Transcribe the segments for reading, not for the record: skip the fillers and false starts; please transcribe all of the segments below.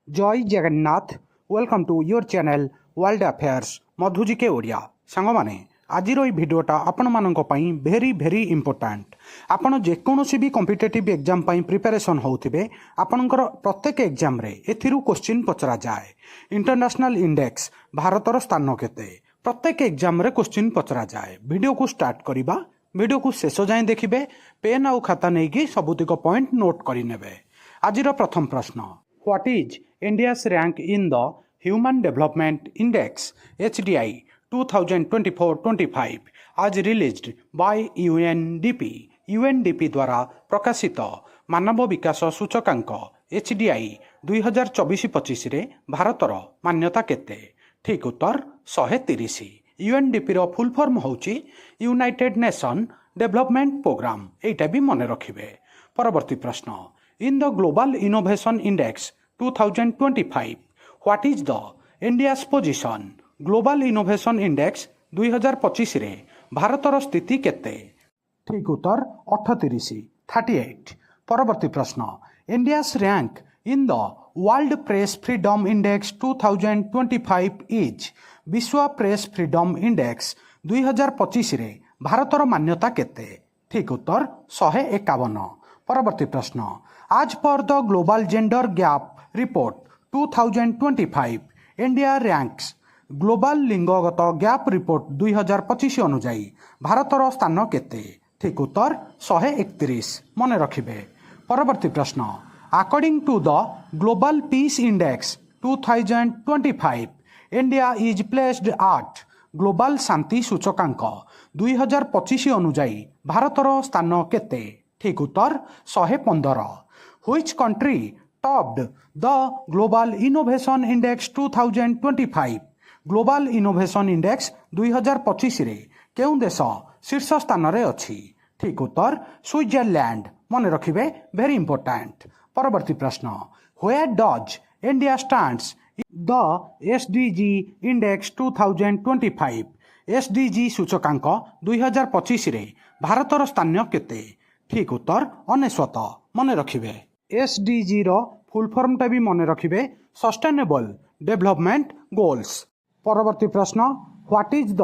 जय Jagannath welcome to your channel world affairs Madhu G K Odia सांग माने आज भिडटा आपण मानक भेरी भेरी इंपोर्टाट आपण जेकोसी भी कॉम्पिटिटिव एग्जाम प्रिपरेशन होउथिबे आपणकर प्रत्येक एग्जाम रे एथिरु क्वेश्चन पचरा जाए। इंटरनेशनल इंडेक्स भारतर स्थान केते प्रत्येक एग्जाम रे क्वेश्चन पचरा जाए। वीडियो को स्टार्ट करिबा, वीडियो को शेष जाए देखिबे, पेन आउ खाता नहीं सबुतिक पॉइंट नोट करि नेबे। आजिर प्रथम प्रश्न, what is India's rank in the Human Development Index HDI 2024-25 as released by UNDP। UNDP द्वारा प्रकाशित मानव विकास सूचकांक HDI 2024-25 रे भारतर मान्यता केते? ठीक उत्तर 130। UNDP रो फुल फॉर्म होची यूनाइटेड नेशन डेवलपमेंट प्रोग्राम, एटा भी मन रखिबे। परवर्ती प्रश्न, इन the global innovation index 2025 what is the India's position? Global innovation index 2025 रे भारतर स्थिति केते? ठीक उत्तर 38। परवर्ती प्रश्न, India's rank in the world press freedom index 2025 is? विश्व प्रेस फ्रीडम इंडेक्स 2025 रे भारतर मान्यता केते? ठीक उत्तर 151। परवर्ती प्रश्न, as per the global gender gap report 2025 India ranks global लिंगगत गैप रिपोर्ट 2025 अनुजाई भारतर स्थान केते? ठीक उत्तर 131 मन रखिबे। परवर्ती प्रश्न, according to the global peace index 2025 India is placed at global शांति सूचकांक 2025 अनुजाई भारतर स्थान केते? ठीक उत्तर 115। Which country topped the global innovation index 2025? Global innovation index 2025 रे केउं देश शीर्ष स्थान रे अछि? ठीक उत्तर स्विट्जरलैंड मन रखिबे, वेरी इंपोर्टेंट। परवर्ती प्रश्न, where does India stands the SDG index 2025? SDG सूचकांक 2025 रे भारतर स्थान केते? ठीक उत्तर 99 मन रखिबे। एसडीजी रो फुल फॉर्मटा भी मन रखिबे, सस्टेनेबल डेवलपमेंट गोल्स। परवर्ती प्रश्न, what is the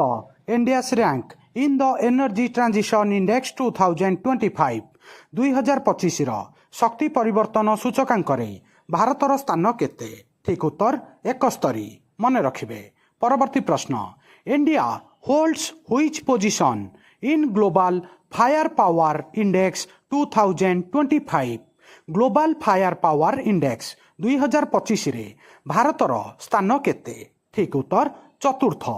India's rank in the energy transition index 2025? 2025 रो शक्ति परिवर्तन सूचकांक रे भारतर स्थान केते? ठीक उत्तर 71 मन रखिबे। परवर्ती प्रश्न, India holds which position in global fire power index 2025? Global fire power index 2025 रे भारतर स्थान केते? ठीक उत्तर 4।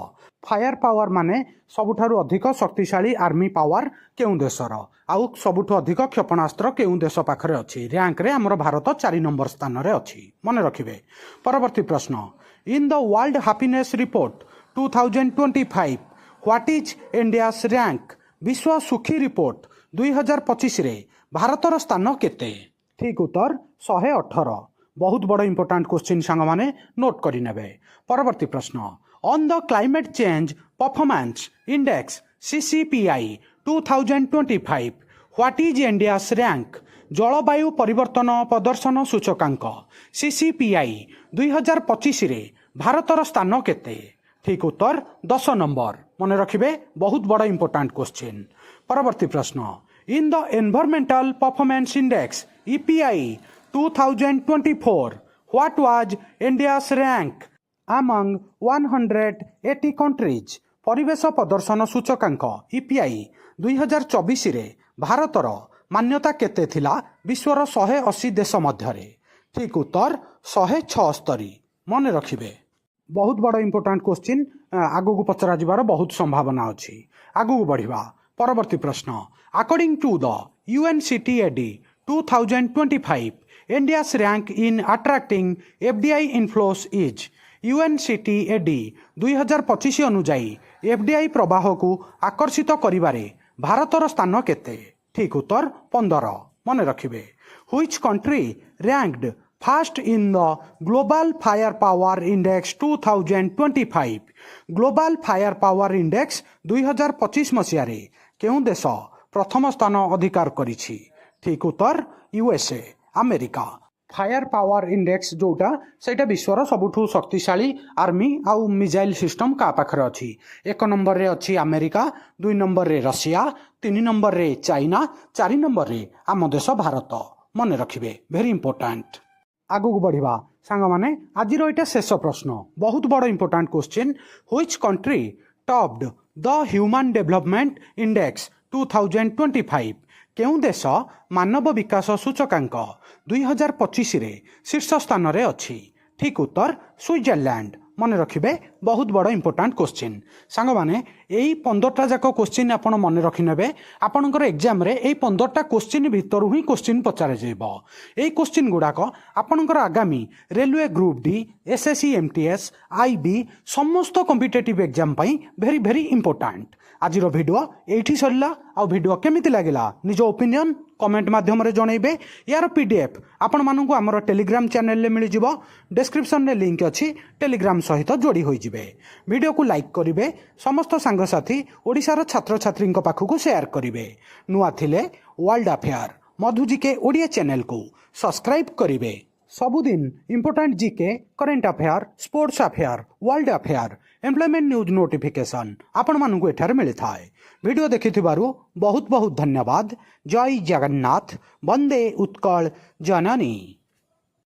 फायर पावर माने सबुठारु अधिक शक्तिशाली आर्मी पावर केउं देशर, आउ सबुठु अधिक क्षेपणास्त्र केउं देश पाखरे अछि? रैंक रे हमर भारत 4 नंबर स्थान रे अछि, मन रखिबे। परवर्ती प्रश्न, in the world happiness report 2025 what is India's rank? विश्व सुखी रिपोर्ट 2025 रे भारतर स्थान केते? ठीक उत्तर 118। बहुत बड़ इंपोर्टेंट क्वेश्चन सांग माने नोट करि नेबे। परवर्ती प्रश्न, on the climate change performance index CCPI 2025 what is India's rank? जलवायु परिवर्तन प्रदर्शन सूचकांक CCPI 2025 रे भारतर स्थान केते? ठीक उत्तर 10 नंबर मन रखिबे, बहुत बड़ इंपोर्टेंट क्वेश्चन। परवर्ती प्रश्न, in the environmental performance index EPI 2024 what was India's rank among 180 countries? परिवेश प्रदर्शन सूचकांक EPI 2024 रे भारतर मान्यता केते थिला विश्वर 180 देश मध्यरे? ठीक उत्तर 176 मन रखिबे। बहुत बड़ इंपोर्टेंट क्वेश्चन आगु को पचरा जिबार बहुत संभावना अछि। आगु बढ़िबा। परवर्ती प्रश्न, according to the UNCTAD 2025 India's rank in attracting FDI inflows is? UNCTAD 2025 अनुजाई FDI प्रवाह को आकर्षित करिबारे भारतर स्थान केते? ठीक उत्तर 15 मन रखिबे। Which country ranked first in the global fire power index 2025? Global fire power index 2025 मसीह रे केउं देश प्रथम स्थान अधिकार करिछि? ठीक उत्तर USA America. Fire power index जोटा सेटा विश्वर सबुठु शक्तिशाली आर्मी आउ मिसाइल सिस्टम का पाखरे अछि। 1 नंबर रे अछि अमेरिका, 2 नंबर रे रशिया, 3 नंबर रे चाइना, 4 नंबर रे आम देश भारत। मन रखिबे, वेरी इंपोर्टेंट। आगु बढ़िबा सांग माने आजिर एटा शेष प्रश्न, बहुत बड़ important question. Which country topped the human development index 2025? केउं देश मानव विकास सूचकांक 2025 रे शीर्ष स्थान रे अछि? ठीक उत्तर स्विट्जरलैंड। मन रखिबे, बहुत बड़ इंपोर्टेंट क्वेश्चन। सांग माने एई 15टा जाक क्वेश्चन आपण मन रखि नेबे। आपनकर एग्जाम रे एई 15टा क्वेश्चन भितरु ही क्वेश्चन पचारे जेबो। एई क्वेश्चन गुडाक आपनकर आगामी railway group D, SSC, MTS, IB समस्त कॉम्पिटिटिव एग्जाम पई वेरी वेरी इंपोर्टेंट। आजिर वीडियो एठी सरला। आ वीडियो केमिति लागिला निज ओपिनियन कमेंट माध्यम रे जणैबे। यार पीडीएफ आपण मानकु हमर टेलीग्राम चैनल रे मिलि जिवो। डिस्क्रिप्शन रे लिंक अछि, टेलीग्राम सहित जोड़ी होई जिवे। वीडियो को लाइक करिवे, समस्त सांग साथी ओडिसार छात्र छात्री पाखकु शेयर करिवे। नुआ थिले world affair Madhu GK Odia channel को सब्सक्राइब करिवे। सबुदिन important GK, current affair, sports affair, world affair, employment news notification आपण मानकु एठार मिली थाए। वीडियो देखिथिबारु बहुत बहुत धन्यवाद। जय जगन्नाथ, वंदे उत्कल जननी।